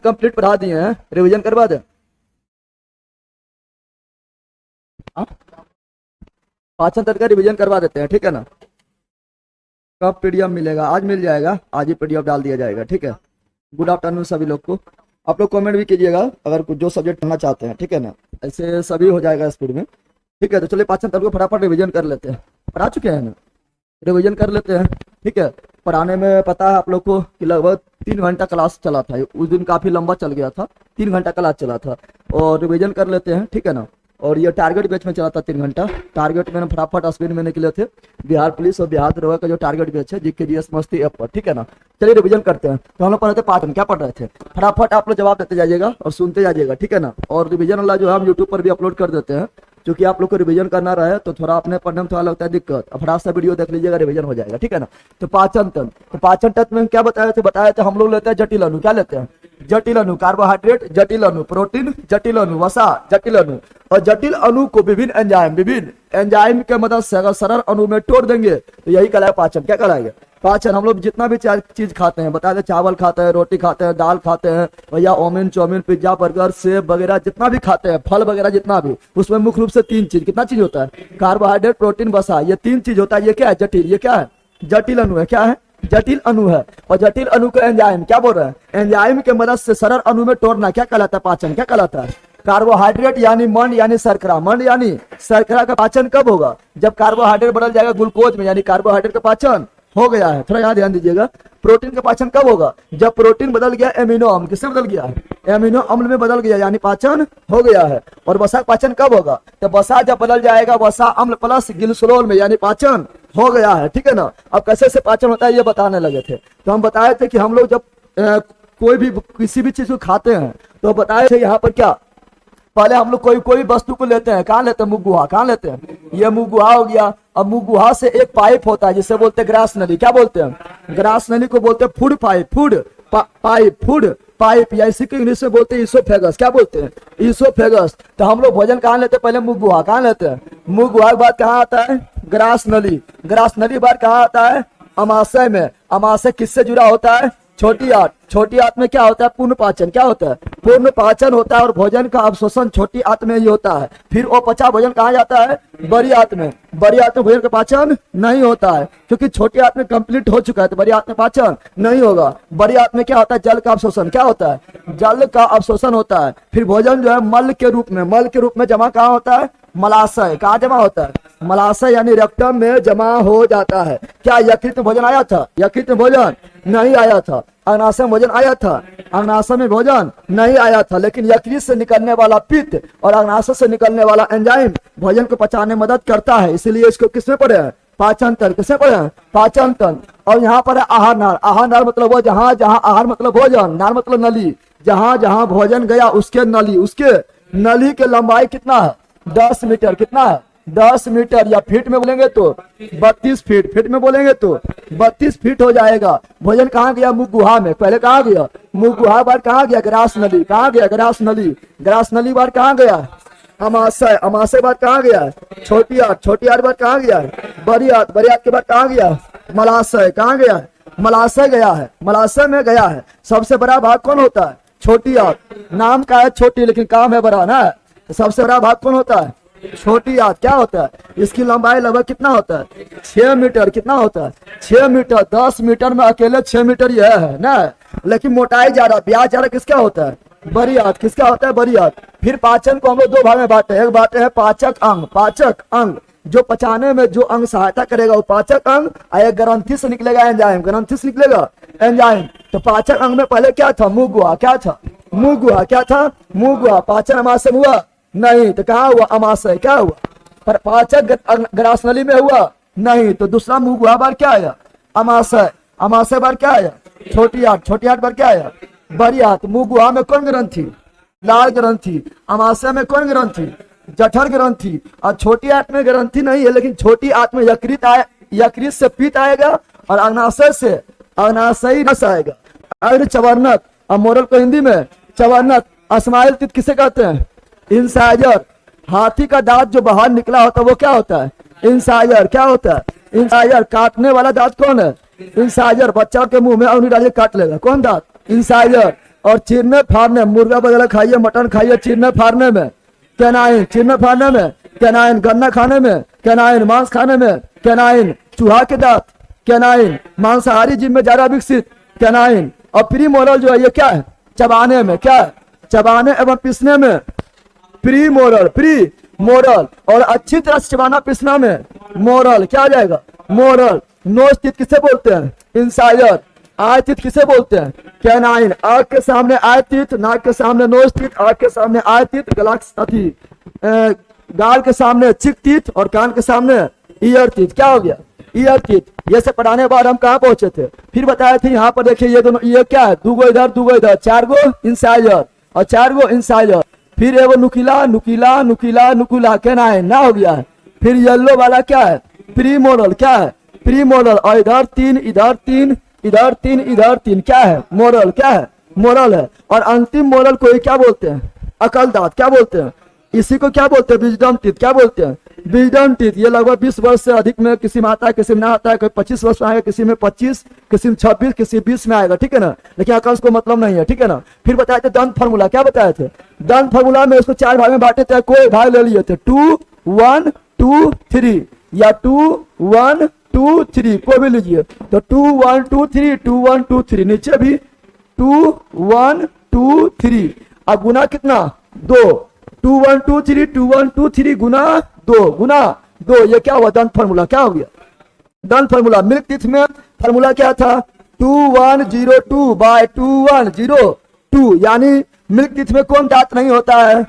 Complete पढ़ा दिए हैं, रिवीजन करवा दें। पाचन तंत्र का रिवीजन करवा देते हैं, ठीक है ना। कब पीडीएफ मिलेगा? आज मिल जाएगा, आज ही पीडीएफ डाल दिया जाएगा, ठीक है। गुड आफ्टरनून सभी लोग को। आप लोग कमेंट भी कीजिएगा अगर कुछ जो सब्जेक्ट पढ़ना चाहते हैं, ठीक है ना। ऐसे सभी हो जाएगा स्पीड में, ठीक है। तो चलिए पाचन तंत्र को फटाफट रिवीजन कर लेते हैं। पढ़ा चुके हैं ना, रिवीजन कर लेते हैं, ठीक है। पढ़ाने में पता है आप लोग को कि लगभग 3 घंटा क्लास चला था, उस दिन काफ़ी लंबा चल गया था, 3 घंटा क्लास चला था। और रिवीजन कर लेते हैं, ठीक है ना। और ये टारगेट बैच में चला था 3 घंटा। टारगेट मैंने फटाफट स्पीड में निकले थे, बिहार पुलिस और बिहार दरोगा का जो टारगेट बैच है जीके जीएस मस्ती ऐप पर, ठीक है ना। चलिए रिवीजन करते हैं। तो हम लोग पढ़ रहे थे पाचन, क्या पढ़ रहे थे? फटाफट आप लोग जवाब देते जाइएगा और सुनते जाइएगा, ठीक है ना। और रिवीजन वाला जो है हम यूट्यूब पर भी अपलोड कर देते हैं, क्योंकि आप लोग को रिवीजन करना रहे तो थोड़ा अपने पढ़ने में थोड़ा लगता है दिक्कत। अब फटाफट से वीडियो देख लीजिएगा, रिवीजन हो जाएगा, ठीक है ना। तो पाचन तंत्र, तो पाचन तंत्र में क्या बताए थे हम लोग लेते हैं जटिल अणु। क्या लेते हैं? जटिल अणु, कार्बोहाइड्रेट जटिल अणु, प्रोटीन जटिल अणु, वसा जटिल अणु। और जटिल अणु को विभिन्न एंजाइम के मदद से अगर सरल अणु में तोड़ देंगे तो यही कहलाएगा पाचन। क्या कहलाएगा? पाचन। हम लोग जितना भी चीज खाते हैं, बताते, चावल खाते हैं, रोटी खाते हैं, दाल खाते हैं, भैया ओमिन चौमिन पिज्जा बर्गर सेब वगैरह जितना भी खाते हैं, फल वगैरह जितना भी, उसमें मुख्य रूप से 3 चीज, कितना चीज होता है? कार्बोहाइड्रेट प्रोटीन वसा, ये 3 चीज होता है। ये क्या है? जटिल। ये क्या है? जटिल अणु है। क्या है? जटिल अणु है। और जटिल अणु को एंजाइम क्या बोल रहे हैं? एंजाइम के मदद से सरल अणु में तोड़ना क्या कहलाता है? पाचन। क्या कहलाता है? कार्बोहाइड्रेट यानी मंड यानी शर्करा, मंड यानी शर्करा का पाचन कब होगा? जब कार्बोहाइड्रेट बदल जाएगा ग्लूकोज में, यानी कार्बोहाइड्रेट का पाचन हो गया है। थोड़ा यहाँ ध्यान दीजिएगा। प्रोटीन का पाचन कब होगा? जब प्रोटीन बदल गया एमिनो अम्ल, किससे बदल गया? एमिनो अम्ल में बदल गया, यानी पाचन हो गया है। और वसा का पाचन कब होगा? तो वसा जब बदल जाएगा वसा अम्ल प्लस गिल्सोल में, यानी पाचन हो गया है, ठीक है ना। अब कैसे से पाचन होता है ये बताने लगे थे। तो हम बताए थे कि हम लोग जब कोई भी किसी भी चीज को खाते हैं तो बताए थे यहाँ पर क्या, पहले हम लोग कोई वस्तु को लेते हैं, कहाँ लेते हैं? मुंह गुहा। कहाँ लेते हैं? ये मुंह गुहा हो गया। अब मुंह गुहा से एक पाइप होता है जिसे बोलते हैं ग्रास नली। क्या बोलते हैं? ग्रास नली को बोलते हैं फूड पाइप, फूड पाइप, या इसी को इंग्लिश में बोलते हैं ईसोफेगस। क्या बोलते हैं? ईसोफेगस। तो हम लोग भोजन कहाँ लेते हैं? पहले मुंह गुहा। कहाँ लेते हैं? मुंह गुहा के बाद कहाँ आता है? ग्रास नली। ग्रास नली बाद कहाँ आता है? अमाशय में। अमाशय किससे जुड़ा होता है? छोटी आंत। छोटी आंत में क्या होता है? पूर्ण पाचन। क्या होता है? पूर्ण पाचन होता है। और भोजन का अवशोषण छोटी आंत में ही होता है। फिर वो पचा भोजन कहाँ जाता है? बड़ी आंत में। बड़ी आंत में भोजन का पाचन नहीं होता है, क्योंकि छोटी आंत में कंप्लीट हो चुका है, तो बड़ी आंत में पाचन नहीं होगा। बड़ी आंत में क्या होता है? जल का अवशोषण। क्या होता है? जल का अवशोषण होता है। फिर भोजन जो है मल के रूप में जमा कहाँ होता है? मलाशय। कहाँ जमा होता है? मलाशय यानी रेक्टम में जमा हो जाता है। क्या यकृत में भोजन आया था? यकृत में भोजन नहीं आया था। अग्नाशय में भोजन आया था? अग्नाशय में भोजन नहीं आया था। लेकिन यकृत से निकलने वाला पित्त और अग्नाशय से निकलने वाला एंजाइम भोजन को पचाने में मदद करता है। इसलिए इसको किसमें पढ़े हैं? पाचन तंत्र। किसमें पढ़े हैं? पाचन तंत्र। और यहाँ पर है आहार नार। आहार नार मतलब वो जहाँ जहाँ आहार मतलब भोजन, नार मतलब नली, जहाँ जहाँ भोजन गया उसके नली, उसके नली के लंबाई कितना है? 10 मीटर। कितना है? 10 मीटर, या फीट में बोलेंगे तो 32 फीट, फीट में बोलेंगे तो 32 फीट हो जाएगा। भोजन कहाँ गया? मुंह गुहा में। पहले कहाँ गया? मुंह गुहा बार कहाँ गया? ग्रास नली। कहाँ गया? ग्रास नली। ग्रास नली बार कहाँ गया? अमाशय। अमाशय बार कहाँ गया? छोटी आंत। छोटी आंत बार कहाँ गया? बड़ी आंत। बड़ी आंत के बाद कहाँ गया? मलाशय। कहाँ गया? मलाशय गया है। मलाशय में गया है। सबसे बड़ा भाग कौन होता है? छोटी आंत। नाम का है छोटी लेकिन काम है बड़ा ना। सबसे बड़ा भाग कौन होता है? छोटी आंत। क्या होता है? इसकी लंबाई लगभग कितना होता है? 6 मीटर। कितना होता है? 6 मीटर। 10 मीटर में अकेले 6 मीटर यह है ना, लेकिन मोटाई ज्यादा, ब्याज ज्यादा किसका होता है? बड़ी आंत। किसका होता है? बड़ी आंत। फिर पाचन को हम लोग 2 भाग में बांटे हैं। एक बांटे हैं पाचक अंग। पाचक अंग जो पचाने में जो अंग सहायता करेगा वो पाचक अंग, और एक ग्रंथि से निकलेगा एंजाइम। ग्रंथि से निकलेगा एंजाइम। तो पाचक अंग में पहले क्या था? मुंह गुहा। क्या था? मुंह गुहा। क्या था? मुंह गुहा। पाचन अमाशय हुआ नहीं, तो कहाँ हुआ? अमाशय। क्या हुआ? पर पाचक ग्रास नली में हुआ नहीं, तो दूसरा मुंह गुहा बार क्या आया? अमाशय। अमाशय बार क्या आया? छोटी आंत। छोटी आंत बार क्या आया? बड़ी आंत। मुंह गुहा में कौन ग्रंथि? लाल ग्रंथि। अमाशय में कौन ग्रंथि? जठर ग्रंथि। और छोटी आंत में ग्रंथि नहीं है, लेकिन छोटी आंत में यकृत से पित्त आएगा और अग्नाशय से अग्नाशयी रस आएगा। अग्र चवर्णक, और मोरल को हिंदी में चवर्णक। स्माइल तीत किसे कहते हैं? इंसाइजर। हाथी का दांत जो बाहर निकला होता है वो क्या होता है? इंसाइजर। क्या होता है? इंसाइजर। काटने वाला दांत कौन है? इंसाइजर। बच्चा के मुंह में अंगुली डालिए काट लेगा, कौन दांत? इंसाइजर। और चीरने फाड़ने, मुर्गा वगैरह खाइए, मटन खाइए, चीरने फाड़ने में कैनाइन, चीरने फाड़ने में कैनाइन, गन्ना खाने में कैनाइन, मांस खाने में कैनाइन, चूहा के दांत कैनाइन, मांसाहारी जीव में ज्यादा विकसित कैनाइन। और प्री मोरल जो है ये क्या है, चबाने में, क्या है, चबाने एवं पीसने में प्री मोरल, प्री मोरल। और अच्छी तरह से चबाना पीसना में मोरल, क्या आ जाएगा, मोरल। नोज टीथ किसे बोलते हैं, इंसाइजर। आई टीथ किसे बोलते हैं, कैनाइन। आंख के सामने आई टीथ, नाक के सामने नोज टीथ, आंख के सामने आई टीथ, गाल के सामने चिक टीथ और कान के सामने ईयर टीथ, क्या हो गया, ईयर टीथ। ये सब पढ़ाने के बाद हम कहाँ पहुंचे थे, फिर बताए थे यहाँ पर देखिए ये दोनों, ये क्या है, दूगो इधर, 4 गो इंसाइजर और 4 गो इंसाइजर। फिर एगो नुकीला नुकीला नुकीला नुकीला कैनाइन ना हो गया है। फिर येलो वाला क्या है, प्री मोरल, क्या है, प्री मोरल। और इधर 3 इधर 3 इधर 3 इधर 3, क्या है, मोरल, क्या है, मोरल है। और अंतिम मोरल को क्या बोलते हैं, अकल दांत, क्या बोलते हैं, इसी को क्या बोलते हैं, विजडम टीथ, क्या बोलते हैं, विजडम टीथ। ये लगभग 20 वर्ष से अधिक में किसी में आता है, किसी में ना आता है, कोई 25 वर्ष में आएगा, किसी में 25, किसी में 26, किसी 20 में आएगा, ठीक है ना। लेकिन अकल को मतलब नहीं है, ठीक है ना। फिर बताए थे दंत फार्मूला, क्या बताए थे, दंत फार्मूला में उसको 4 भाग में बांटे थे, कोई भाग ले लिए थे 2 1 2 3 या 2 1 2 3, कोई भी लीजिए। तो 2 1 2 3 2 1 2 3, नीचे भी 2 1 2 3। अब गुना कितना, 2, 2 1 2 3 2 1 2 3 गुना 2, ये क्या हुआ, दंत फार्मूला, क्या हो गया, दंत फार्मूला। मिल्क टीथ में फार्मूला क्या था, 2102 बाय 2102, यानी मिल्क टीथ में कौन दांत नहीं होता है,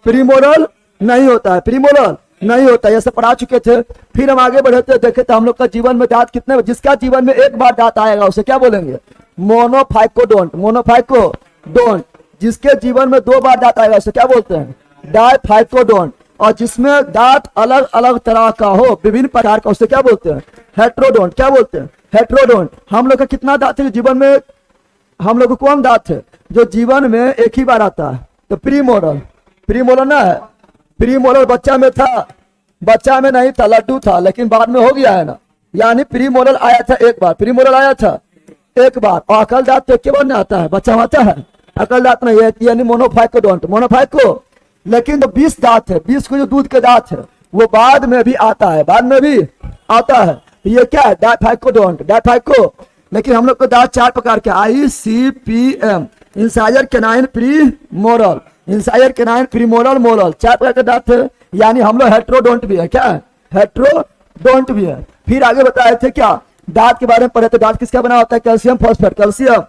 प्रीमोरल नहीं होता है, प्रीमोरल नहीं होता है। ये सब पढ़ा चुके थे। फिर हम आगे बढ़े थे, देखे थे हम लोग का जीवन में दांत कितने, जिसका जीवन में एक बार दांत आएगा उसे क्या बोलेंगे, मोनोफाइकोडोंट, मोनोफाइकोडोंट। जिसके जीवन में 2 बार दांत आएगा उसे क्या बोलते हैं, डायफाइकोडोंट। और जिसमें दांत अलग अलग तरह का हो, विभिन्न प्रकार का, उसे क्या बोलते हैं, हेट्रोडोंट, क्या बोलते हैं, हेट्रोडोंट। हम लोग का कितना दांत है जीवन में, हम लोग को कौन दांत है जो जीवन में एक ही बार आता है, तो प्रीमोरल, प्रीमोरल ना है, प्रीमोरल बच्चा में था, बच्चा में नहीं था, लड्डू था, लेकिन बाद में हो गया है ना। यानी प्रीमोरल आया था एक बार, प्रीमोरल आया था एक बार। और अकल दांत तो एक बार नहीं आता है, बच्चा में आता है, अकल दांत नहीं है, यानी मोनोफाइकोडोंट, मोनोफाइको। लेकिन जो 20 दांत है, 20 को जो दूध के दांत है वो बाद में भी आता है, बाद में भी आता है। ये क्या है, डायफाइकोडोंट, डायफाइको। लेकिन हम लोग को दांत 4 प्रकार के, ICPM, incisor, canine, premolar, incisor, canine, premolar, molar, 4 प्रकार के दांत है। यानी हम लोग हेट्रोडोंट भी है, क्या है, हेट्रोडोंट भी है। फिर आगे बताए थे क्या, दांत के बारे में पढ़े थे, दांत किसका बना होता है, कैल्शियम फॉस्फेट, कैल्शियम।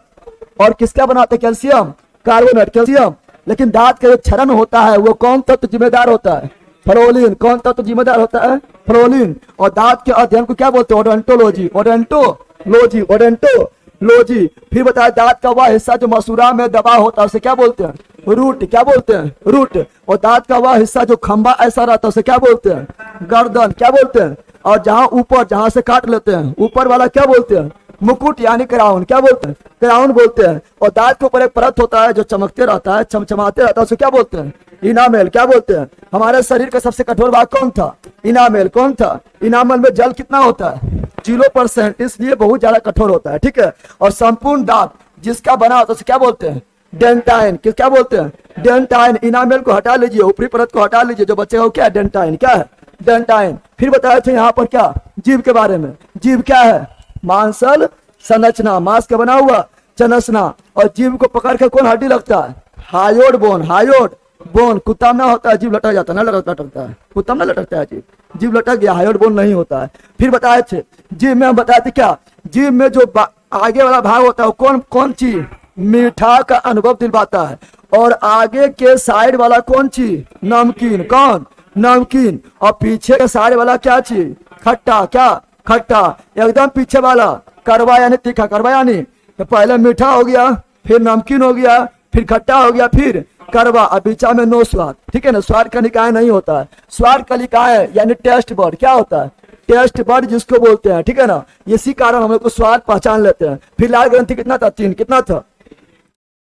और किसका बना होता है, कैल्शियम कार्बोनेट, कैल्शियम। लेकिन दांत का जो क्षरण होता है वो कौन तत्व जिम्मेदार होता है, फ्लोरीन। कौन तत्व जिम्मेदार होता है, फ्लोरीन। और दांत के अध्ययन को क्या बोलते हैं, ओडोंटोलॉजी, ओडोंटोलॉजी, ओडोंटोलॉजी। फिर बताया दांत का वह हिस्सा जो मसूड़ा में दबा होता है उसे क्या बोलते हैं, रूट, क्या बोलते हैं, रूट। और दांत का वह हिस्सा जो खंबा ऐसा रहता है उसे क्या बोलते हैं, गर्दन, क्या बोलते हैं। और जहां ऊपर, जहां से काट लेते हैं ऊपर वाला क्या बोलते हैं, मुकुट यानी क्राउन, क्या बोलते हैं, क्राउन बोलते हैं। और दांत के ऊपर एक परत होता है जो चमकते रहता है, चमचमाते रहता है, उसे क्या बोलते हैं, इनामेल, क्या बोलते हैं। हमारे शरीर का सबसे कठोर भाग कौन था, इनामेल। कौन था, इनामेल में जल कितना होता है, 0%, इसलिए बहुत ज्यादा कठोर होता है, ठीक है। और संपूर्ण दांत जिसका बना होता है उसे क्या बोलते हैं, डेंटाइन, क्या बोलते हैं, डेंटाइन। इनामेल को हटा लीजिए, ऊपरी परत को हटा लीजिए, जो बचेगा वो क्या है, डेंटाइन, क्या है, डेंटाइन। फिर बताया था यहाँ पर क्या, जीव के बारे में। जीव क्या है, मांसल संरचना, मांस का बना हुआ संरचना। और जीव को पकड़ कर कौन हड्डी लगता है, हायोड बोन, हायोड बोन। कुत्ता में ना होता है, जीव लटक जाता है, ना लटकता है, कुत्ता में लटकता है जीव, जीव लटक गया, हायोड बोन नहीं होता है। फिर बताए थे जीव में, हम बताए थे क्या, जीव में जो आगे वाला भाग होता है वो कौन कौन चीज, मीठा का अनुभव दिलवाता है। और आगे के साइड वाला कौन चीज, नमकीन, कौन, नमकीन। और पीछे के साइड वाला क्या चीज, खट्टा, क्या, खट्टा। एकदम पीछे वाला कड़वा यानी तीखा, कड़वा यानी तो पहले मीठा हो गया, फिर नमकीन हो गया, फिर खट्टा हो गया, फिर कड़वा। अब बीचा में नो स्वाद, ठीक है ना, स्वाद का निकाय नहीं होता है। स्वाद का निकाय यानी टेस्ट बर्ड, क्या होता है, टेस्ट बर्ड जिसको बोलते हैं, ठीक है ना। इसी कारण हम लोग को स्वाद पहचान लेते हैं। फिर लाल ग्रंथि कितना था, 3, कितना था।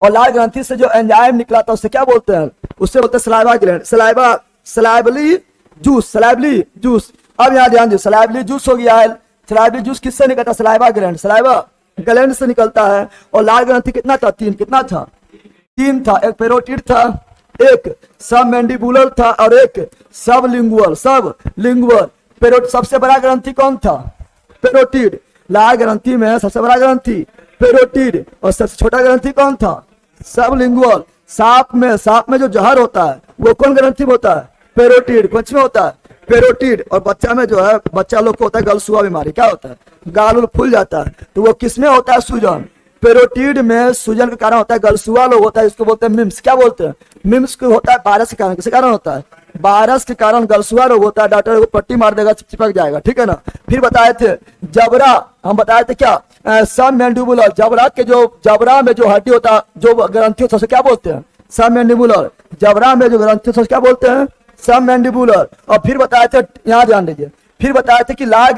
और लाल ग्रंथि से जो एंजाइम निकला था उसे क्या बोलते हैं, उससे बोलते हैं saliva gland, saliva, salivary juice, salivary juice. अब यहाँ ध्यान दीजिए, सलाइवली जूस हो गया है। सलाइवली जूस किससे निकलता है, सलाइवा ग्लैंड, सलाइवा ग्लैंड से निकलता है। और लाल ग्रंथि कितना था, 3, कितना था, तीन था, एक पेरोटिड था, एक सब मैंडिबुलर था और एक सब लिंगुअल। पेरोट सबसे बड़ा ग्रंथि कौन था? पेरोटिड। लाल ग्रंथि में सबसे बड़ा ग्रंथि पेरोटिड और सबसे छोटा ग्रंथि कौन था? सब लिंगुअल। सांप में जो जहर होता है वो कौन ग्रंथि में होता है? पेरोटिड। कौन में होता है? पेरोटिड। और बच्चा में जो है, बच्चा लोग को होता है गलसुआ बीमारी। क्या होता है? गाल उल फूल जाता है। तो वो किसमें होता है? सूजन। पेरोटिड में सूजन के कारण होता है गलसुआ लोग होता है, इसको बोलते हैं मिम्स। क्या बोलते हैं? मिम्स को होता है वायरस के कारण। किसके कारण होता है? वायरस के कारण गलसुआ रोग होता है। डॉक्टर को पट्टी मार देगा, चिपक जाएगा, ठीक है ना। फिर बताए थे जबड़ा, हम बताए थे क्या? सब मैंडिबुलर। जबड़ा में जो हड्डी होता है, जो ग्रंथि होता है, उसे क्या बोलते हैं? सब मैंडिबुलर। जबड़ा में जो ग्रंथि होता है क्या बोलते हैं? सब मैंडिबुलर। और फिर बताए थे, यहाँ ध्यान दीजिए, फिर बताए थे कि लाल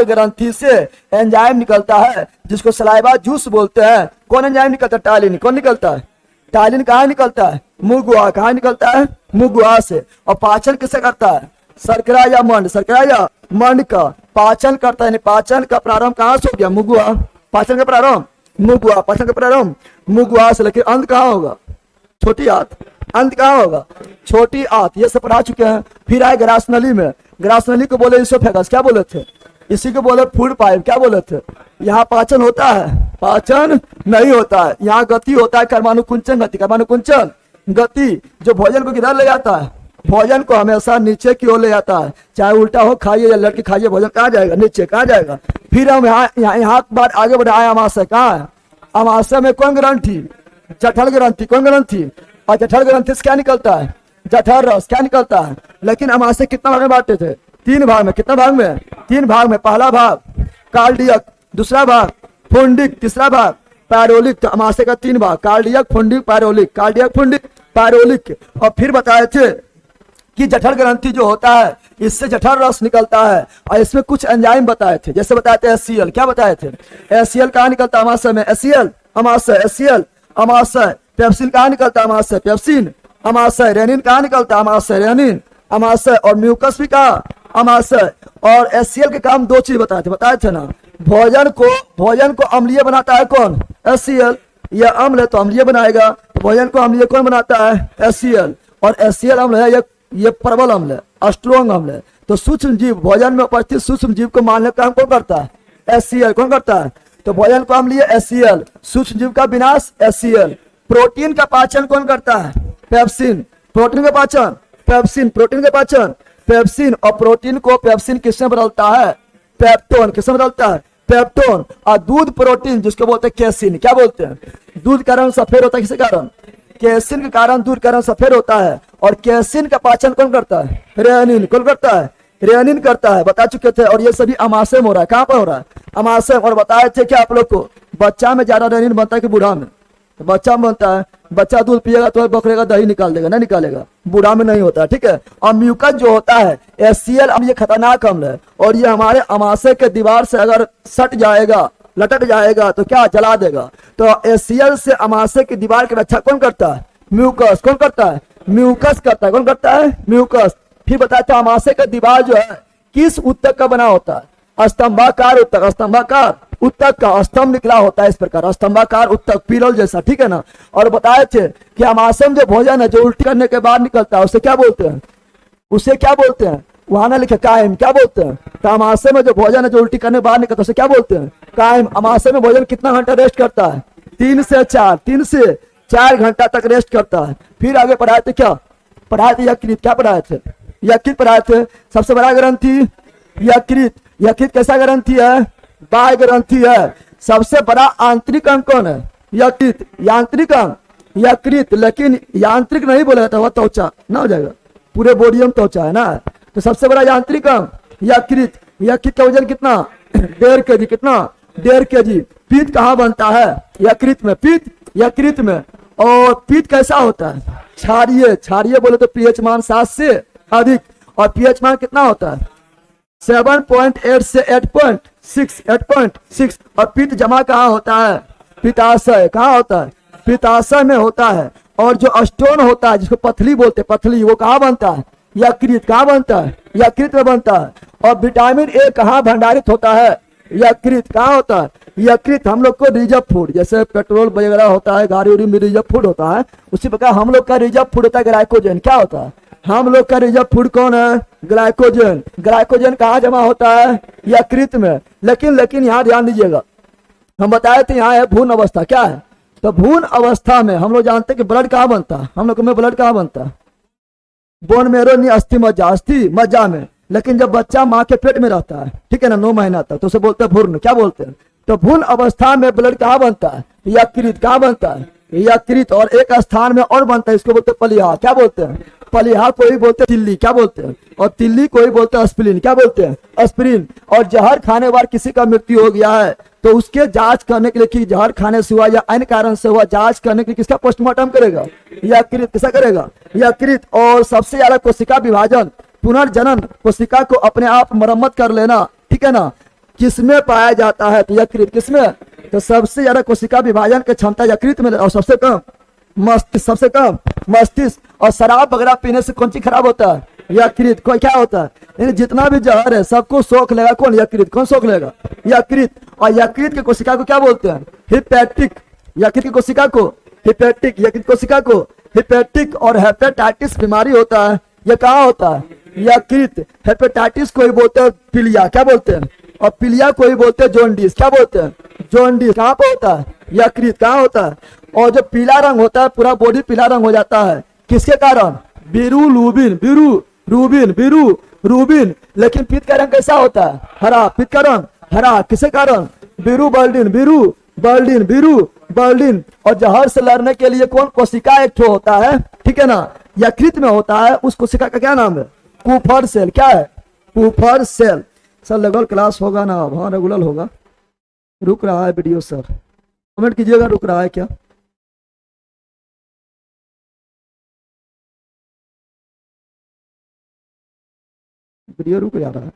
ग्रंथि से एंजाइम निकलता है जिसको सलाइवा जूस बोलते हैं। कौन एंजाइम निकलता है? टालिन। कौन निकलता है? टालिन कहाँ निकलता है? मुगुआ। कहाँ निकलता है? मुगुआ से। और पाचन किसे करता है? शर्करा या मंड का पाचन करता है। पाचन का प्रारंभ कहाँ से हो गया? मुगुआ। पाचन का प्रारंभ मुगुआ से। लेकिन अंत कहाँ होगा? छोटी आंत। अंत कहाँ होगा? छोटी आंत। ये सब पढ़ा चुके हैं। फिर आए ग्रासनली में। ग्रासनली को बोले इसोफेगस। क्या बोले थे? इसी को बोले फूड पाइप। क्या बोले थे? यहाँ पाचन होता है? पाचन नहीं होता है। यहाँ गति होता है, कर्मानुकुंचन गति, जो भोजन को किधर ले जाता है? भोजन को हमेशा नीचे की ओर ले जाता है। चाहे उल्टा हो खाइए या लटके खाइए, भोजन कहाँ जाएगा? नीचे। कहाँ जाएगा? फिर हम यहाँ बात आगे बढ़ाए। अमाशय कहाँ है? अमाशय में कौन ग्रंथि? जठर ग्रंथि। कौन ग्रंथि? और जठर ग्रंथि से क्या निकलता है? जठर रस। क्या निकलता है? लेकिन अमाशय कितना भाग में बांटे थे? 3 भाग में। कितना भाग में? 3 भाग में। पहला भाग कार्डियक, दूसरा भाग फुंडिक, तीसरा भाग पैरोलिक। तो अमाशय का 3 भाग, कार्डियक, फुंडिक, पैरोलिक। और फिर बताए थे कि जठर ग्रंथि जो होता है, इससे जठर रस निकलता है और इसमें कुछ एंजाइम बताए थे। जैसे बताए थे एचसीएल। क्या बताए थे? एचसीएल कहाँ निकलता है? अमाशय में। अमाशय। पेप्सिन कहाँ निकलता है? अमाशय। पेप्सिन अमाशय। रेनिन कहाँ निकलता है? अमाशय। रेनिन अमाशय। और म्यूकस भी कहाँ? अमाशय। और एचसीएल के काम 2 चीज बताए थे ना। भोजन को अम्लीय बनाता है कौन? एचसीएल। यह अम्ल है तो अम्लीय बनाएगा। तो भोजन को अम्लीय कौन बनाता है? एचसीएल। और एचसीएल अम्ल है, ये प्रबल अम्ल है, स्ट्रॉन्ग अम्ल है। तो सूक्ष्म जीव, भोजन में उपस्थित सूक्ष्म जीव को मारने का काम कौन करता है? एचसीएल। कौन करता है? तो भोजन को अम्लीय एचसीएल, सूक्ष्म जीव का विनाश एचसीएल। प्रोटीन का पाचन कौन करता है? पेप्सिन। प्रोटीन का पाचन पेप्सिन। और प्रोटीन को पेप्सिन किसमें बदलता है? पेप्टोन। किसमें बदलता है? पेप्टोन। और दूध प्रोटीन जिसको बोलते हैं केसिन। क्या बोलते हैं? दूध का रंग सफेद होता है। किस कारण? केसिन के कारण दूध का रंग सफेद होता है। और केसिन का पाचन कौन करता है? रेनिन। कौन करता है? रेनिन करता है। बता चुके थे। और ये सभी अमाशय में हो रहा है। कहाँ पर हो रहा है? अमाशय। और बताए थे क्या आप लोग को? बच्चा में ज्यादा रेनिन बनता है कि बूढ़ा में? तो बच्चा में बनता है। बच्चा दूध पिएगा तो बकरे का दही निकाल देगा, नहीं निकालेगा। बूढ़ा में नहीं होता, ठीक है। और म्यूकस जो होता है एचसीएल, ये खतरनाक अम्ल है और ये हमारे अमाशय के दीवार से अगर सट जाएगा, लटक जाएगा तो क्या? जला देगा। तो एचसीएल से अमाशय की दीवार की रक्षा कौन करता है? म्यूकस। कौन करता है? म्यूकस करता है। कौन करता है? म्यूकस। फिर बताते हैं अमाशय का दीवार जो है किस ऊतक का बना होता है? स्तंभाकार ऊतक का स्तंभ निकला होता है इस प्रकार, स्तंभाकार ऊतक, पिरल जैसा, ठीक है ना। और बताए थे कि अमाशय में जो भोजन है जो उल्टी करने के बाद निकलता है उसे क्या बोलते हैं? वहां ना लिखे कायम। क्या बोलते हैं? तो अमाशय में जो भोजन है जो उल्टी करने के बाद निकलता है उसे क्या बोलते हैं? कायम। अमाशय में भोजन कितना घंटा रेस्ट करता है? 3 से 4 घंटा तक रेस्ट करता है। फिर आगे पढ़ाए थे क्या? पढ़ाए थे यकृत। क्या पढ़ाए थे? यकृत पढ़ाए थे। सबसे बड़ा ग्रंथि यकृत। यकृत कैसा ग्रंथि है? बाह्य ग्रंथि है। सबसे बड़ा आंतरिक अंग कौन है? यकृत। यांत्रिक अंग यकृत, लेकिन यांत्रिक नहीं बोला जाता, वह त्वचा ना हो जाएगा, पूरे बॉडी में त्वचा है ना। तो सबसे बड़ा यांत्रिक अंग यकृत। यकृत का वजन कितना? 1.5 kg। कितना? 1.5 kg। पित्त कहाँ बनता है? यकृत में। पित्त यकृत में। और पित्त कैसा होता है? क्षारीय बोले तो पीएच मान 7 से अधिक। और पीएच मान कितना होता है? 7.8 से 8.6। और पित्त जमा कहाँ होता है? पित्ताशय। कहाँ होता है? पित्ताशय में होता है। और जो स्टोन होता है जिसको पथली बोलते हैं, पथली, वो कहाँ बनता है? यकृत। कहाँ बनता है? यकृत में बनता है। और विटामिन ए कहाँ भंडारित होता है? यकृत कहाँ होता है? यकृत हम लोग को रिजर्व फूड, जैसे पेट्रोल वगैरह होता है, गाड़ी उड़ी में रिजर्व फूड होता है, उसी प्रकार हम लोग का रिजर्व फूड होता है ग्लाइकोजन। क्या होता है हम लोग का रिजर्व फूड? कौन है? ग्लाइकोजन। ग्लाइकोजन कहाँ जमा होता है? यकृत में। लेकिन यहाँ ध्यान दीजिएगा, हम बताए थे यहाँ है भ्रूण अवस्था। क्या है? तो भ्रूण अवस्था में हम लोग जानते हैं कि ब्लड कहाँ बनता है, हम लोग में ब्लड कहाँ बनता है? बोन मेरो नी अस्थि मज्जा, अस्थि मज्जा में। लेकिन जब बच्चा माँ के पेट में रहता है, ठीक है ना, 9 महीना तक, तो उसे बोलते हैं भ्रूण। क्या बोलते हैं? तो भ्रूण अवस्था में ब्लड कहाँ बनता है? यकृत। कहाँ बनता है? यकृत। और एक स्थान में और बनता है, इसको बोलते हैं पलिहा। क्या बोलते हैं? पलिहा को ही बोलते हैं तिल्ली। क्या बोलते हैं? और तिल्ली को ही बोलते हैं एस्पिरिन। क्या बोलते हैं? एस्पिरिन। और जहर खाने वार किसी का मृत्यु हो गया है तो उसके जांच करने के लिए कि जहर खाने से हुआ या अन्य कारण से हुआ, जांच करने के लिए किसका पोस्टमार्टम करेगा? यकृत। किसका करेगा? यकृत। और सबसे ज्यादा कोशिका विभाजन, पुनर्जनन, कोशिका को अपने आप मरम्मत कर लेना, ठीक है ना, किसमें पाया जाता है? तो यकृत। किसमें? तो सबसे ज्यादा कोशिका विभाजन की क्षमता यकृत में, और सबसे कम मस्तिष्क। सबसे कम मस्तिष्क। और शराब वगैरह पीने से कौन चीज खराब होता है? यकृत। कोई क्या होता है? यानी जितना भी जहर है सबको सोख लेगा कौन? यकृत। कौन सोख लेगा? यकृत। और यकृत की कोशिका को क्या बोलते हैं? हिपैटिक। यकृत की कोशिका को हिपैटिक। यकृत कोशिका को हिपैटिक। और हेपेटाइटिस बीमारी होता है, ये कहाँ होता है? यकृत। हेपेटाइटिस को ही बोलते हैं पीलिया। क्या बोलते हैं? और पीलिया को ही बोलते हैं जॉन्डिस। क्या बोलते हैं? जॉन्डिस। कहाँ पे होता है? यकृत। कहाँ होता है? और जो पीला रंग होता है, पूरा बॉडी पीला रंग हो जाता है, किसके कारण? बिरुबिन। लेकिन पित्त का रंग कैसा होता है? हरा। पित्त का रंग हरा। किसके कारण? बिरुबल्डिन। और जहर से लड़ने के लिए कौन कोशिका एक ठो होता है, ठीक है ना, यकृत में होता है, उस कोशिका का क्या नाम है? कुफर सेल। क्या है? कुफर सेल। सर रेगुलर क्लास होगा ना? हाँ रेगुलर होगा। रुक रहा है वीडियो सर, कमेंट कीजिएगा रुक रहा है क्या? वीडियो रुक जा रहा है।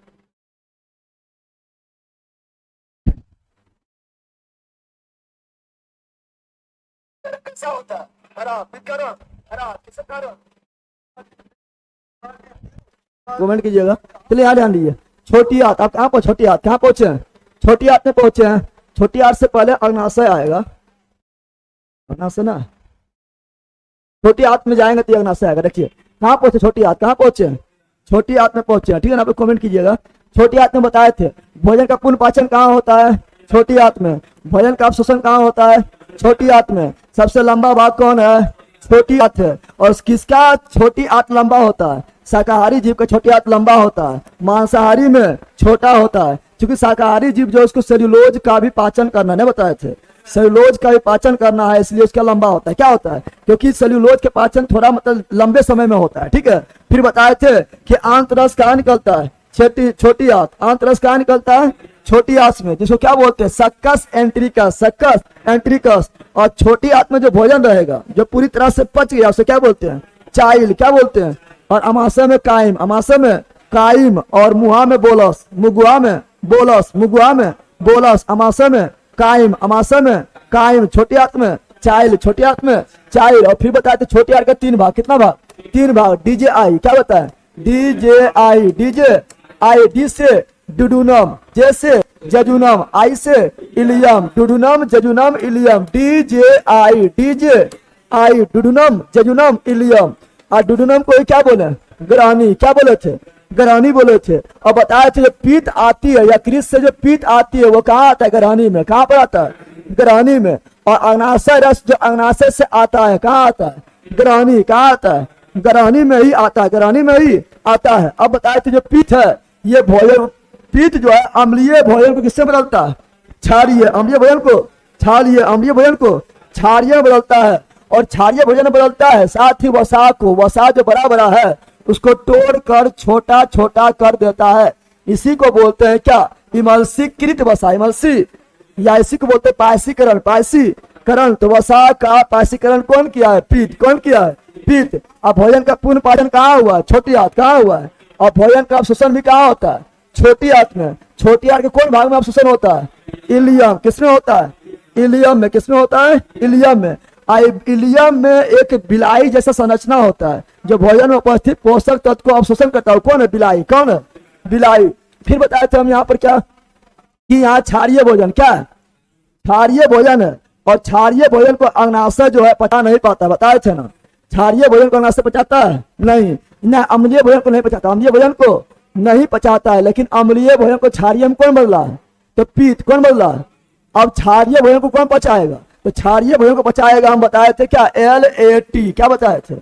कैसा होता है? हरा। हरा। किसके कारण? कमेंट कीजिएगा। चलिए यहाँ ध्यान दीजिए। छोटी आंत। आप कहाँ पर? छोटी आंत। कहाँ पहुंचे हैं? छोटी आंत में पहुंचे हैं। छोटी आंत से पहले अग्नाशय आएगा। अग्नाशय ना, छोटी आंत में जाएंगे तो अग्नाशय आएगा। देखिए कहाँ पहुंचे? छोटी आंत। कहाँ पहुंचे हैं? छोटी आंत में पहुंचे हैं, ठीक है ना। आप कमेंट कीजिएगा। छोटी आंत में बताए थे भोजन का पूर्ण पाचन कहाँ होता है? छोटी आंत में। भोजन का अवशोषण कहाँ होता है? छोटी आंत में। सबसे लंबा भाग कौन है? छोटी आंत है। और किसका छोटी आंत लंबा होता है? शाकाहारी जीव का छोटी आंत लंबा होता है, मांसाहारी में छोटा होता है। क्योंकि शाकाहारी जीव जो उसको सेल्यूलोज का भी पाचन करना नहीं बताए थे, सेल्यूलोज का भी पाचन करना है, इसलिए उसका लंबा होता है। क्या होता है? क्योंकि सेल्यूलोज के पाचन थोड़ा मतलब लंबे समय में होता है, ठीक है। फिर बताए थे कि आंतरस कहाँ निकलता है? छोटी आंत। आंतरस कहाँ निकलता है? छोटी आंत में, जिसको क्या बोलते हैं? Succus entericus. और छोटी आंत में जो भोजन रहेगा, जो पूरी तरह से पच गया, उसे क्या बोलते हैं? चाइल। क्या बोलते हैं? और अमाशय में काइम। और मुहा में बोलस। मुगुआ में बोलस। अमाशय में काइम। छोटी आंत में चाइल। और फिर बताते छोटी आंत का 3 भाग। कितना भाग? 3 भाग। DJI। क्या होता है? DJI। डी से डुडुनम, जे से जजुनम, आई से ileum. Duodenum jejunum ileum. DJI duodenum jejunum ileum. और डुडुनम को क्या बोले? ग्रहणी। क्या बोले थे? ग्रहणी बोले थे। और बताए थे जो पीत आती है, यकृत से जो पीत आती है वो कहाँ आता है? ग्रहणी में। कहाँ पर आता है? ग्रहणी में। और अग्नाशय रस जो अग्नाशय से आता है, कहाँ आता है? ग्रहणी। कहाँ आता है? ग्रहणी में ही आता है। अब बताए थे जो पीत है, ये भोजन, पीत जो है अम्लीय भोजन को किससे बदलता है? क्षारीय। अम्लीय भोजन को क्षारीय बदलता है। और क्षारीय भोजन बदलता है, साथ ही वसा को, वसा जो बड़ा है उसको तोड़कर छोटा कर देता है। इसी को बोलते हैं क्या? इमल्सीकृत वसा। इमल्सी या इसी को बोलते हैं पायसीकरण। तो वसा का पायसीकरण कौन किया है? पीत। कौन किया है? पीत। अब भोजन का पूर्ण पाचन कहाँ हुआ? छोटी आंत। कहाँ हुआ है? और भोजन का अवशोषण भी कहाँ होता है? छोटी आंत में। छोटी आंत के कौन भाग में अवशोषण होता है? इलियम। किसमें होता है? इलियम में। किसमें होता है? इलियम में। इलियम में एक बिलाई जैसा संरचना होता है जो भोजन में उपस्थित पोषक तत्व को अवशोषण करता है। कौन है? बिलाई। कौन है? बिलाई। फिर बताए थे हम यहाँ पर क्या? कि यहाँ क्षारीय भोजन क्या है, क्षारीय भोजन है। और क्षारीय भोजन को अग्नाशय जो है पचा नहीं पाता, बताए थे ना, क्षारीय भोजन को अग्नाशय पचाता है नहीं, न अम्लीय भोजन को नहीं पचाता, अम्लीय भोजन को नहीं पचाता है। लेकिन अम्लीय भोजन को क्षारीय में कौन बदला है, तो पीत कौन बदला है। अब क्षारीय भोजन को कौन पचाएगा, तो क्षारीय भोजन को पचाएगा, हम बताए थे क्या, LAT, क्या बताए थे,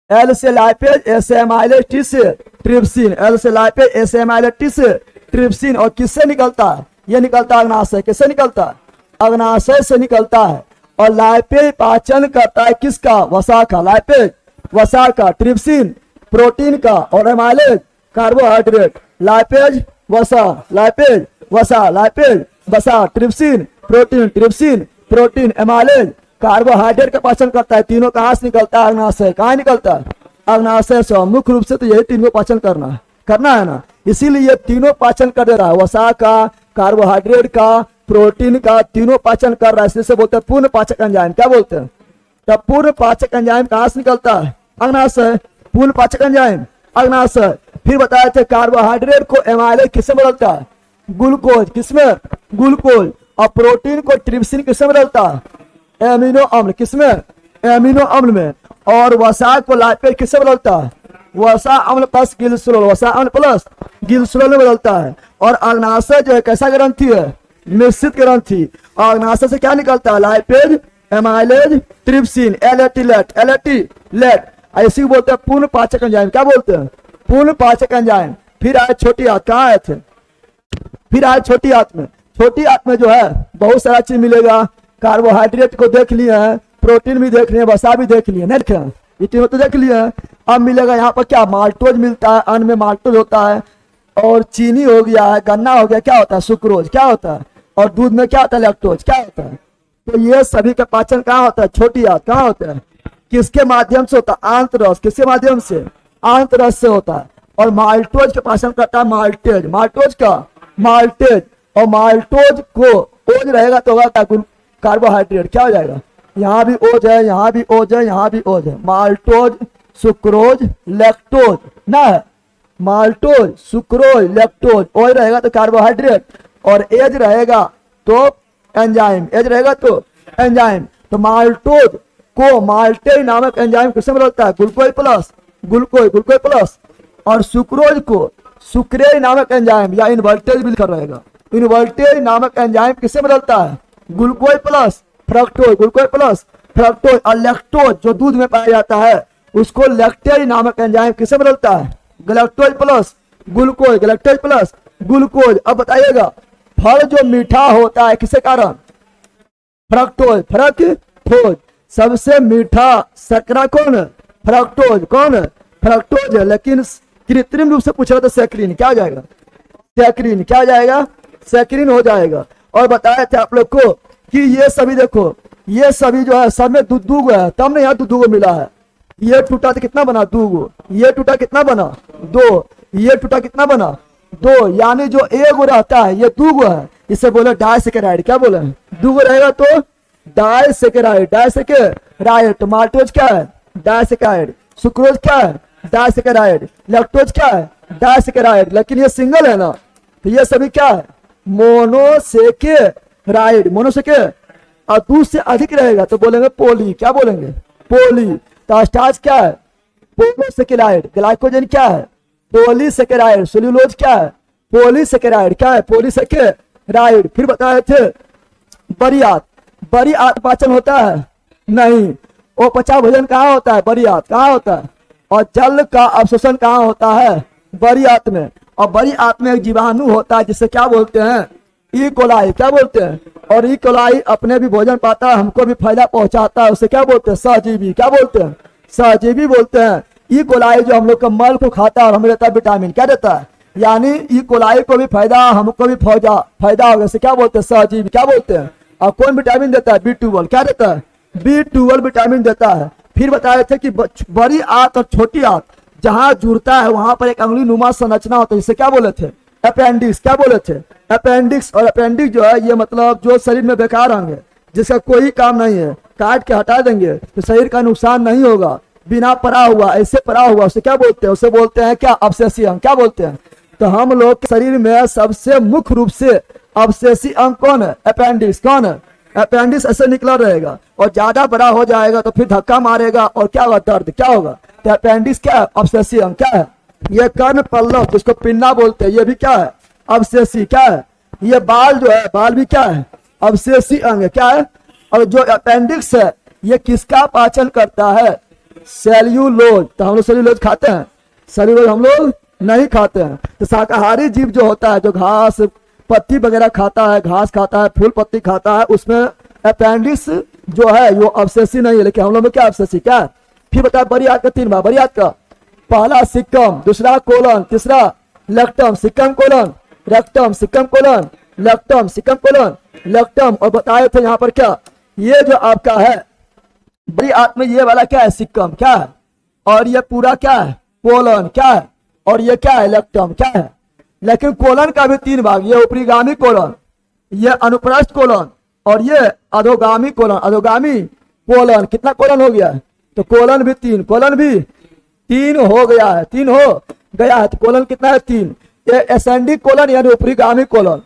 L से लाइपेज, S से एमाइलेज, T से ट्रिप्सिन, L से लाइपेज, S से एमाइलेज, T से ट्रिप्सिन। और किससे निकलता है, ये निकलता है अग्नाशय, किससे निकलता है, अग्नाशय से निकलता है। और लाइपेज पाचन करता है किसका, वसा का, लाइपेज वसा का, ट्रिप्सिन प्रोटीन का, और एमाइलेज कार्बोहाइड्रेट। लाइपेज वसा, लाइपेज वसा, लाइपेज वसा, trypsin protein, trypsin protein, amylase carbohydrate का पाचन करता है। तीनों कहाँ से निकलता है, अग्नाशय। कहाँ निकलता है, अग्नाशय से। मुख्य रूप से तो यही तीनों पाचन करना है ना, इसीलिए ये तीनों पाचन कर दे रहा है, वसा का, कार्बोहाइड्रेट का, प्रोटीन का, तीनों पाचन कर रहा है। इसलिए बोलते हैं पूर्ण पाचक एंजाइम, क्या बोलते हैं, तब पूर्ण पाचक एंजाइम कहाँ से निकलता है, अग्नाशय। पूर्ण पाचक एंजाइम अग्नाशय। फिर बताए थे कार्बोहाइड्रेट को एमाइलेज किससे बदलता है, ग्लूकोज, किसमें, ग्लूकोज। और प्रोटीन को ट्रिप्सिन किससे बदलता है, एमिनो अम्ल, किसमें, एमिनो अम्ल में। और वसा को लाइपेज किससे बदलता है, वसा अम्ल प्लस गिल्सुरोल, वसा अम्ल प्लस गिल्सुरोल में बदलता है। और अग्नाशय जो है कैसा ग्रंथि है, निश्चित ग्रंथि। और अग्नाशय से क्या निकलता है, लाइपेज, एमाइलेज, ट्रिप्सिन, LAT लेट। ऐसी बोलते हैं पूर्ण पाचक एंजाइम, क्या बोलते हैं, पूर्ण पाचक एंजाइम। फिर आए छोटी आंत, कहाँ आए थे, फिर आए छोटी आंत में। छोटी आंत में जो है बहुत सारा चीज मिलेगा, कार्बोहाइड्रेट को देख लिए हैं, प्रोटीन भी देख लिए, वसा भी देख लिए, नहीं देखे, ये तीनों तो देख लिए हैं। अब मिलेगा यहाँ पर क्या, माल्टोज मिलता है, अन्न में माल्टोज होता है। और चीनी हो गया है, गन्ना हो गया, क्या होता है, सुक्रोज, क्या होता है। और दूध में क्या होता है, लैक्टोज, क्या होता है। तो ये सभी का पाचन कहाँ होता है, छोटी आंत, कहाँ होता है, किसके माध्यम से होता है, आंतरस, किसके माध्यम से, आंतरस से होता है। और माल्टोज का पाचन करता है माल्टेज, माल्टोज का, माल्टेज। और माल्टोज को ओज रहेगा तो होगा क्या, कार्बोहाइड्रेट, क्या हो जाएगा, यहाँ भी ओज है, यहाँ भी ओज है, यहाँ भी ओज है। माल्टोज, सुक्रोज, लैक्टोज ना है, माल्टोज, सुक्रोज, लैक्टोज। ओज रहेगा तो कार्बोहाइड्रेट, और एज रहेगा तो एंजाइम, एज रहेगा तो एंजाइम। तो माल्टोज को माल्टेज नामक एंजाइम किससे बदलता है, ग्लूकोज प्लस, ग्लूकोज प्लस। और सुक्रोज को सुक्रेज नामक एंजाइम या इन्वर्टेज भी लिखा रहेगा, इन्वर्टेज नामक एंजाइम किससे बदलता है, glucose plus fructose, glucose plus fructose. और लैक्टोज जो दूध में पाया जाता है उसको लैक्टेज नामक एंजाइम किससे बदलता है, galactose plus glucose, galactose plus glucose. अब बताइएगा फल जो मीठा होता है किसके कारण, फ्रक्टोज, फ्रक्टोज। सबसे मीठा शर्करा कौन है, फ्रक्टोज, कौन है, फ्रक्टोज है। लेकिन कृत्रिम रूप से पूछ रहा था सैकरीन, क्या हो जाएगा, सैकरीन, क्या हो जाएगा, सैकरीन हो जाएगा। और बताया था आप लोग को कि ये सभी देखो, ये सभी जो है सब में दूध है, तब ना यहाँ दूध मिला है। ये टूटा तो कितना बना, 2, ये टूटा कितना बना, 2, ये टूटा कितना बना, 2। यानी जो एगो रहता है ये 2 है, इसे बोले डाइसेकेराइड, क्या बोले, 2 रहेगा तो डाइसेकेराइड, डाइसेकेराइड। तो माल्टोज क्या है, डाइसेकेराइड। सुक्रोज क्या है, डाइसेकेराइड। लैक्टोज क्या है, डाइसेकेराइड। लेकिन ये सिंगल है ना, तो ये सभी क्या है, मोनोसेकेराइड, मोनोसेकेराइड। और दूध से अधिक रहेगा तो बोलेंगे पोली, क्या बोलेंगे, पोली। तो स्टार्च क्या है, पोलोसेकेराइड। ग्लाइकोजन क्या है, पॉलीसेकेराइड। सेल्यूलोज क्या है, पॉलीसेकेराइड, क्या है, पॉलीसेकेराइड। फिर बताए थे बड़ी आंत, बड़ी आंत पाचन होता है नहीं, वो पचा भोजन कहाँ होता है, बड़ी आंत कहाँ होता है। और जल का अवशोषण कहाँ होता है, बड़ी आंत में। और बड़ी आंत में एक जीवाणु होता है जिसे क्या बोलते हैं, ई कोलाई, क्या बोलते हैं। और ई कोलाई अपने भी भोजन पाता है, हमको भी फायदा पहुंचाता है, उसे क्या बोलते हैं, सहजीवी, क्या बोलते हैं, सहजीवी बोलते हैं। ई कोलाई जो हम लोग का मल को खाता है और हमें देता है विटामिन, क्या देता है, यानी ई कोलाई को भी फायदा, हमको भी फायदा होगा, इसे क्या बोलते हैं, सहजीवी, क्या बोलते हैं। और कौन विटामिन देता है, B12, क्या देता है, B12 विटामिन देता है। फिर बताए थे कि बड़ी आंत और छोटी आंत जहां जुड़ता है वहां पर एक अंगुली नुमा संरचना होता है, जिसे क्या बोले थे, अपेंडिक्स, क्या बोले थे, अपेंडिक्स। और अपेंडिक्स जो है ये मतलब जो शरीर में बेकार अंग है, जिसका कोई काम नहीं है, काट के हटा देंगे तो शरीर का नुकसान नहीं होगा, बिना पड़ा हुआ, ऐसे पड़ा हुआ, उसे क्या बोलते हैं, उसे बोलते हैं क्या, अवशेषीय अंग, क्या बोलते हैं। तो हम लोग के शरीर में सबसे मुख्य रूप से अवशेषी अंग कौन है? अपेंडिक्स। कौन है? अपेंडिक्स ऐसे निकला रहेगा और ज्यादा बड़ा हो जाएगा तो फिर धक्का मारेगा और क्या होगा? दर्द। क्या होगा? तो अपेंडिक्स क्या है? अवशेषी अंग। क्या है? ये कर्ण पल्लव जिसको पिन्ना बोलते हैं, ये भी क्या है? अवशेषी। क्या है? ये बाल जो है, बाल भी क्या है? अवशेषी अंग है। क्या है? और जो अपेंडिक्स है ये किसका पाचन करता है? सेल्यूलोज। तो हम लोग सेल्यूलोज खाते हैं? सेल्यूलोज हम लोग नहीं खाते हैं। तो शाकाहारी जीव जो होता है, जो घास पत्ती वगैरह खाता है, घास खाता है, फूल पत्ती खाता है, उसमें अपेंडिक्स जो है वो अवशेषी नहीं है। लेकिन हम लोग में क्या अवशेषी? क्या है? फिर बताया बड़ी आंत का 3 भाग। बड़ी आंत का पहला सिक्कम, दूसरा कोलन, तीसरा rectum. Caecum colon rectum, caecum colon rectum, caecum colon rectum. और बताए थे यहाँ पर क्या, ये जो आपका है बड़ी आंत में ये वाला क्या है? सिक्कम। क्या है? और ये पूरा क्या है? कोलन। क्या है? और ये क्या है? लेक्टम। क्या है? लेकिन कोलन का भी 3 भाग, ये ऊपरीगामी कोलन, ये अनुप्रस्थ कोलन और ये अधोगामी कोलन। अधोगामी कोलन कितना कोलन हो गया है? तो कोलन भी 3, कोलन भी 3 हो गया है। 3 हो गया है तो कोलन कितना है? 3। ये असेंडिंग कोलन यानी ऊपरीगामी कोलन,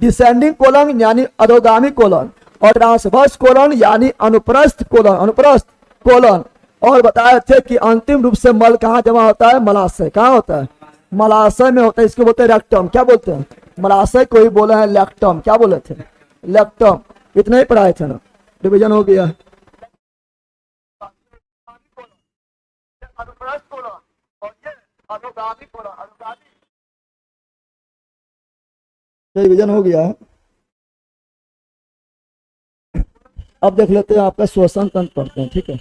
डिसेंडिंग कोलन यानी अधोगामी कोलन और ट्रांसवर्स कोलन यानी अनुप्रस्थ कोलन। अनुप्रस्थ कोलन। और बताए थे कि अंतिम रूप से मल कहाँ जमा होता है? मलाशय। कहाँ होता है? मलाशय में होता है। इसको बोलते हैं रेक्टम। क्या बोलते हैं? मलाशय को ही बोले हैं लेक्टम। क्या बोले थे? लेक्टम। इतना ही पढ़ाए थे ना, डिवीजन हो गया। डिवीजन हो गया। अब देख लेते हैं आपका श्वसन तंत्र पढ़ते हैं। ठीक है।